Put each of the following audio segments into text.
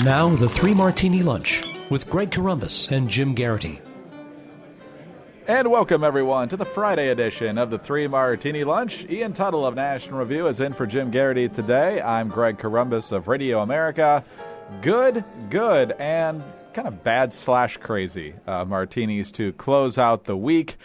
Now, the Three Martini Lunch with Greg Corombos and Jim Garrity. And welcome, everyone, to the Friday edition of the Three Martini Lunch. Ian Tuttle of National Review is in for Jim Garrity today. I'm Greg Corombos of Radio America. Good, and kind of bad/crazy martinis to close out the week.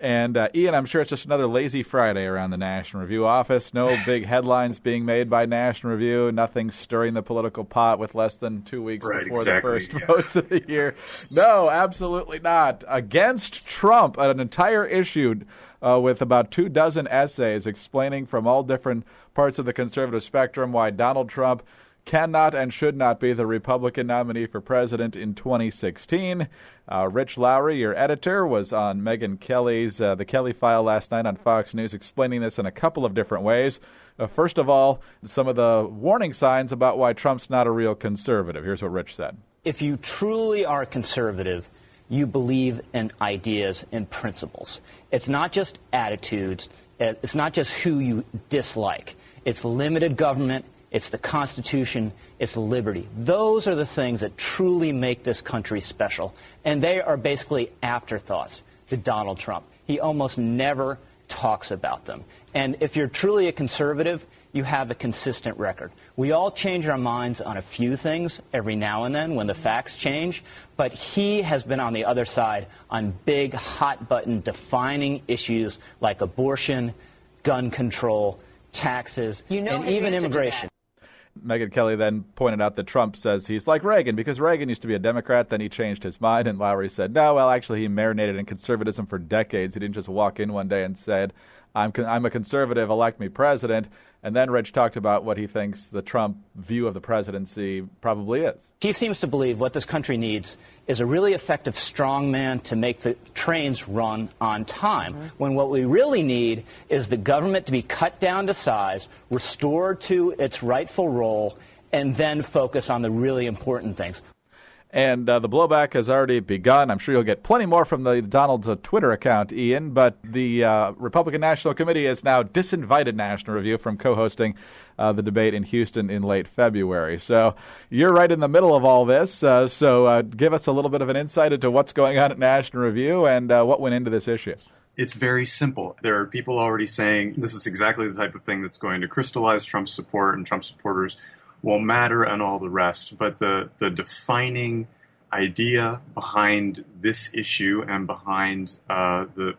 And Ian, I'm sure it's just another lazy Friday around the National Review office. No big headlines being made by National Review. Nothing stirring the political pot with less than 2 weeks before the first votes of the year. No, absolutely not. Against Trump, an entire issue with about 24 essays explaining from all different parts of the conservative spectrum why Donald Trump cannot and should not be the Republican nominee for president in 2016. Rich Lowry, your editor, was on Megyn Kelly's The Kelly File last night on Fox News, explaining this in a couple of different ways. First of all, some of the warning signs about why Trump's not a real conservative. Here's what Rich said. If you truly are conservative, you believe in ideas and principles. It's not just attitudes. It's not just who you dislike. It's limited government. It's the Constitution, it's liberty. Those are the things that truly make this country special. And they are basically afterthoughts to Donald Trump. He almost never talks about them. And if you're truly a conservative, you have a consistent record. We all change our minds on a few things every now and then when the facts change, but he has been on the other side on big, hot-button, defining issues like abortion, gun control, taxes, and even immigration. Megyn Kelly then pointed out that Trump says he's like Reagan because Reagan used to be a Democrat, then he changed his mind, and Lowry said, no, well, actually he marinated in conservatism for decades. He didn't just walk in one day and said, I'm a conservative, elect me president. And then Rich talked about what he thinks the Trump view of the presidency probably is. He seems to believe what this country needs is a really effective strongman to make the trains run on time, when what we really need is the government to be cut down to size, restored to its rightful role, and then focus on the really important things. And the blowback has already begun. I'm sure you'll get plenty more from the Donald's Twitter account, Ian. But the Republican National Committee has now disinvited National Review from co-hosting the debate in Houston in late February. So you're right in the middle of all this. So give us a little bit of an insight into what's going on at National Review and what went into this issue. It's very simple. There are people already saying this is exactly the type of thing that's going to crystallize Trump's support, and Trump supporters won't matter and all the rest. But the defining idea behind this issue and behind the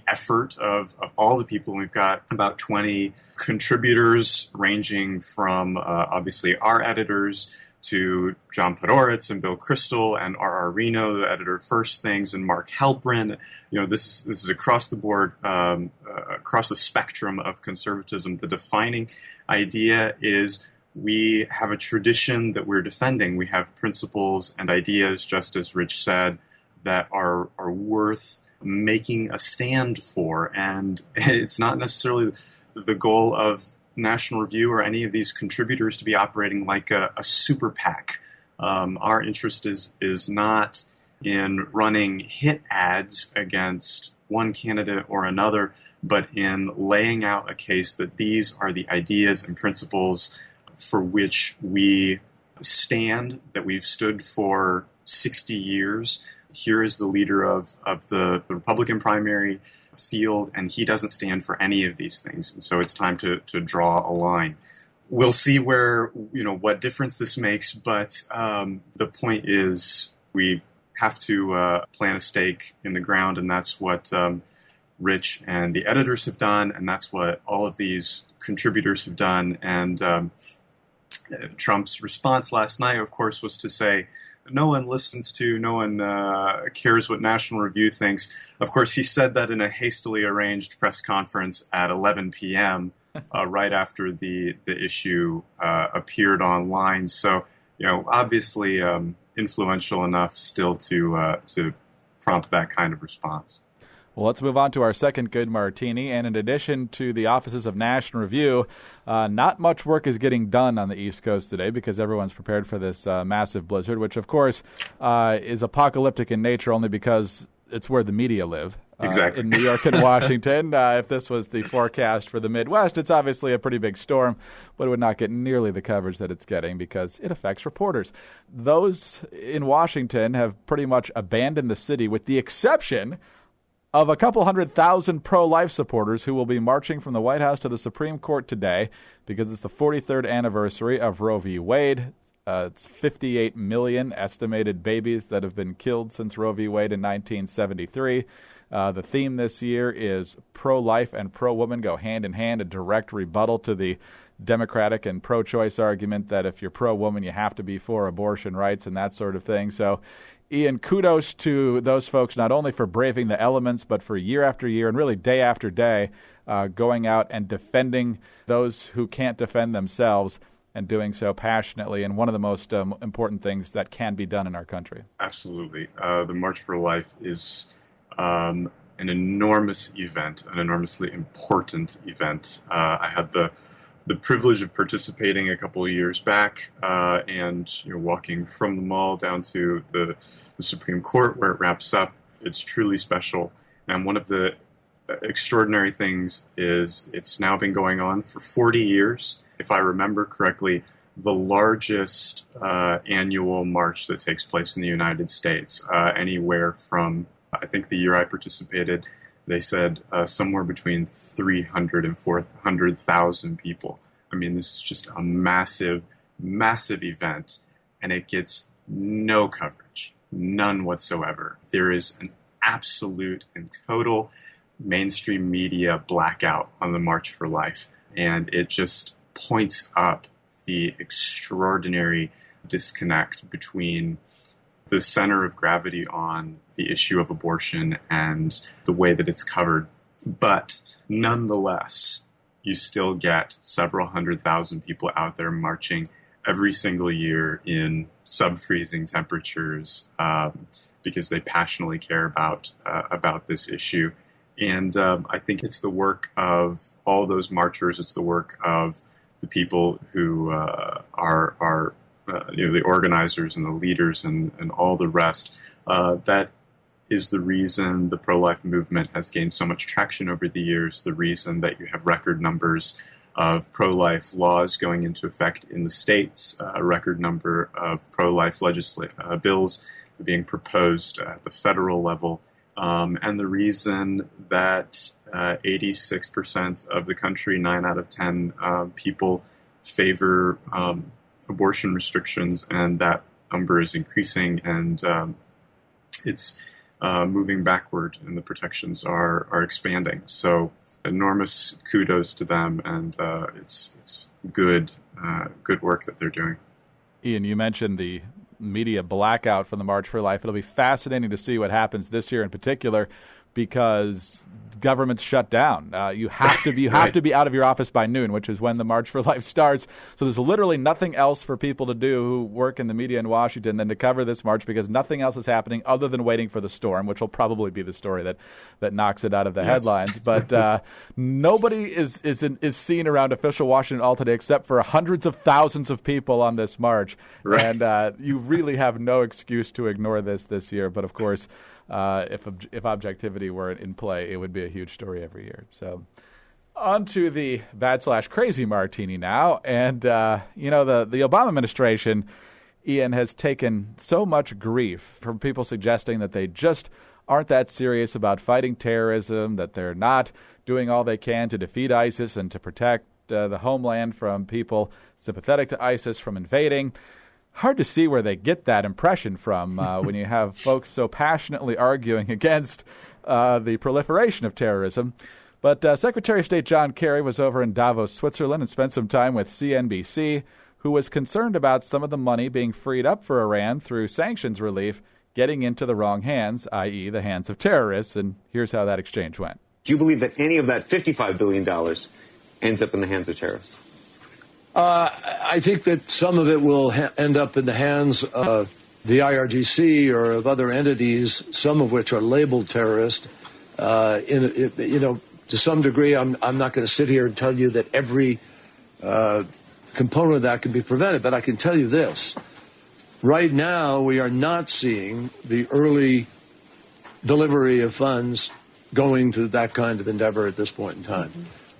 effort of all the people, we've got about 20 contributors ranging from obviously our editors to John Podhoretz and Bill Kristol and R.R. Reno, the editor of First Things, and Mark Halperin. This is across the board, across the spectrum of conservatism. The defining idea is we have a tradition that we're defending. We have principles and ideas, just as Rich said, that are worth making a stand for. And it's not necessarily the goal of National Review or any of these contributors to be operating like a super PAC. Our interest is not in running hit ads against one candidate or another, but in laying out a case that these are the ideas and principles for which we stand, that we've stood for 60 years. Here is the leader of the Republican primary field, and he doesn't stand for any of these things. And so it's time to draw a line. We'll see what difference this makes, but the point is we have to plant a stake in the ground, and that's what Rich and the editors have done, and that's what all of these contributors have done. And Trump's response last night, of course, was to say, no one cares what National Review thinks. Of course, he said that in a hastily arranged press conference at 11 p.m., right after the issue appeared online. So, obviously influential enough still to prompt that kind of response. Well, let's move on to our second good martini. And in addition to the offices of National Review, not much work is getting done on the East Coast today because everyone's prepared for this massive blizzard, which, of course, is apocalyptic in nature only because it's where the media live. Exactly. In New York and Washington. If this was the forecast for the Midwest, it's obviously a pretty big storm, but it would not get nearly the coverage that it's getting because it affects reporters. Those in Washington have pretty much abandoned the city with the exception of a couple 100,000 pro-life supporters who will be marching from the White House to the Supreme Court today because it's the 43rd anniversary of Roe v. Wade. It's 58 million estimated babies that have been killed since Roe v. Wade in 1973. The theme this year is pro-life and pro-woman go hand in hand, a direct rebuttal to the Democratic and pro-choice argument that if you're pro-woman, you have to be for abortion rights and that sort of thing. So, Ian, kudos to those folks, not only for braving the elements, but for year after year and really day after day, going out and defending those who can't defend themselves and doing so passionately, and one of the most important things that can be done in our country. Absolutely. The March for Life is an enormous event, an enormously important event. I had the privilege of participating a couple of years back and walking from the mall down to the Supreme Court where it wraps up. It's truly special. And one of the extraordinary things is it's now been going on for 40 years. If I remember correctly, the largest annual march that takes place in the United States, anywhere from, I think the year I participated, they said somewhere between 300 and 400,000 people. I mean, this is just a massive, massive event, and it gets no coverage, none whatsoever. There is an absolute and total mainstream media blackout on the March for Life, and it just points up the extraordinary disconnect between the center of gravity on the issue of abortion and the way that it's covered. But nonetheless, you still get several 100,000 people out there marching every single year in sub-freezing temperatures because they passionately care about this issue. And I think it's the work of all those marchers. It's the work of the people who are the organizers and the leaders and all the rest. That is the reason the pro-life movement has gained so much traction over the years, the reason that you have record numbers of pro-life laws going into effect in the states, a record number of pro-life bills being proposed at the federal level, and the reason that 86% of the country, 9 out of 10 people, favor abortion restrictions, and that number is increasing, and it's moving backward, and the protections are expanding. So enormous kudos to them, and it's good work that they're doing. Ian, you mentioned the media blackout from the March for Life. It'll be fascinating to see what happens this year in particular, because government's shut down. You have to be have to be out of your office by noon, which is when the March for Life starts. So there's literally nothing else for people to do who work in the media in Washington than to cover this march, because nothing else is happening other than waiting for the storm, which will probably be the story that knocks it out of the headlines. But nobody is seen around official Washington all today except for hundreds of thousands of people on this march. Right. And you really have no excuse to ignore this year. But of course, if objectivity were in play, it would be a huge story every year. So on to the bad/crazy martini now. And, the Obama administration, Ian, has taken so much grief from people suggesting that they just aren't that serious about fighting terrorism, that they're not doing all they can to defeat ISIS and to protect the homeland from people sympathetic to ISIS from invading. Hard to see where they get that impression from when you have folks so passionately arguing against the proliferation of terrorism. But Secretary of State John Kerry was over in Davos, Switzerland, and spent some time with CNBC, who was concerned about some of the money being freed up for Iran through sanctions relief getting into the wrong hands, i.e. the hands of terrorists. And here's how that exchange went. Do you believe that any of that $55 billion ends up in the hands of terrorists? I think that some of it will end up in the hands of the IRGC or of other entities, some of which are labeled terrorist. To some degree, I'm not going to sit here and tell you that every component of that can be prevented, but I can tell you this. Right now, we are not seeing the early delivery of funds going to that kind of endeavor at this point in time.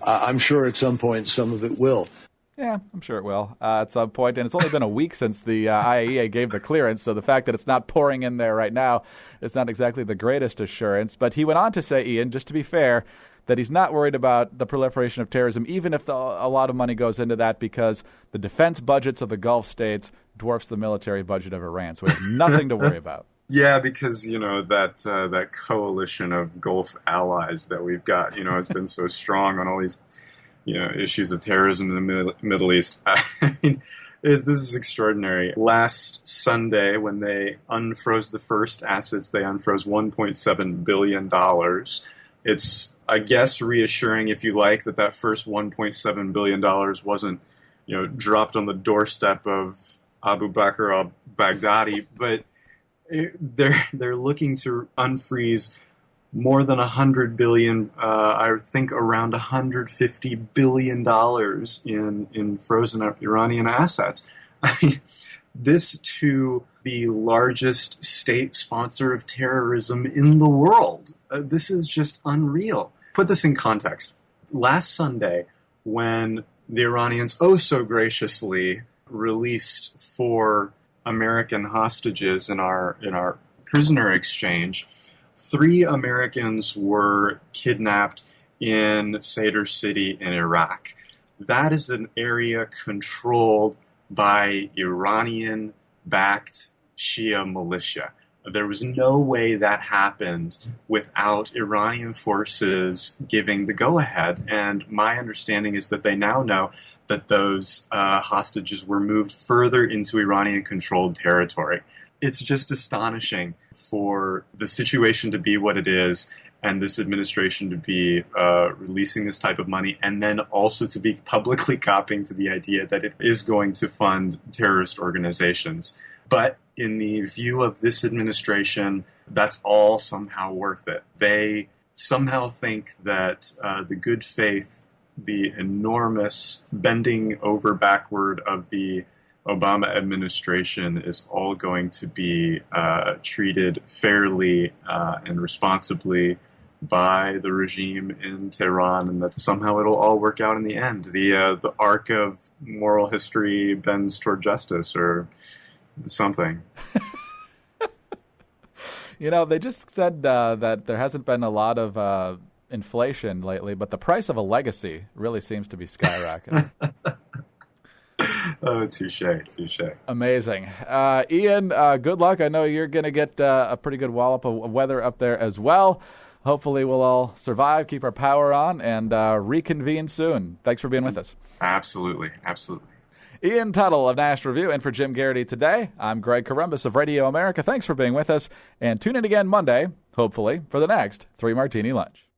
I'm sure at some point some of it will. Yeah, I'm sure it will at some point. And it's only been a week since the IAEA gave the clearance, so the fact that it's not pouring in there right now is not exactly the greatest assurance. But he went on to say, Ian, just to be fair, that he's not worried about the proliferation of terrorism, even if a lot of money goes into that, because the defense budgets of the Gulf states dwarfs the military budget of Iran. So we have nothing to worry about. Yeah, because, that coalition of Gulf allies that we've got, has been so strong on all these issues of terrorism in the Middle East. I mean, this is extraordinary. Last Sunday, when they unfroze the first assets, they unfroze $1.7 billion. It's, I guess, reassuring, if you like, that first $1.7 billion wasn't, dropped on the doorstep of Abu Bakr al-Baghdadi, but they're looking to unfreeze more than $100 billion, I think around $150 billion in frozen Iranian assets. I mean, this to the largest state sponsor of terrorism in the world. This is just unreal. Put this in context. Last Sunday, when the Iranians oh so graciously released 4 American hostages in our prisoner exchange, 3 Americans were kidnapped in Sadr City in Iraq. That is an area controlled by Iranian-backed Shia militia. There was no way that happened without Iranian forces giving the go-ahead, and my understanding is that they now know that those hostages were moved further into Iranian-controlled territory. It's just astonishing for the situation to be what it is, and this administration to be releasing this type of money, and then also to be publicly copying to the idea that it is going to fund terrorist organizations. But in the view of this administration, that's all somehow worth it. They somehow think that the good faith, the enormous bending over backward of the Obama administration is all going to be treated fairly and responsibly by the regime in Tehran, and that somehow it'll all work out in the end. The arc of moral history bends toward justice, or something. They just said that there hasn't been a lot of inflation lately, but the price of a legacy really seems to be skyrocketing. Oh, touche. Amazing. Ian, good luck. I know you're going to get a pretty good wallop of weather up there as well. Hopefully we'll all survive, keep our power on, and reconvene soon. Thanks for being with us. Absolutely. Ian Tuttle of National Review, and for Jim Garrity today, I'm Greg Columbus of Radio America. Thanks for being with us, and tune in again Monday, hopefully, for the next 3 Martini Lunch.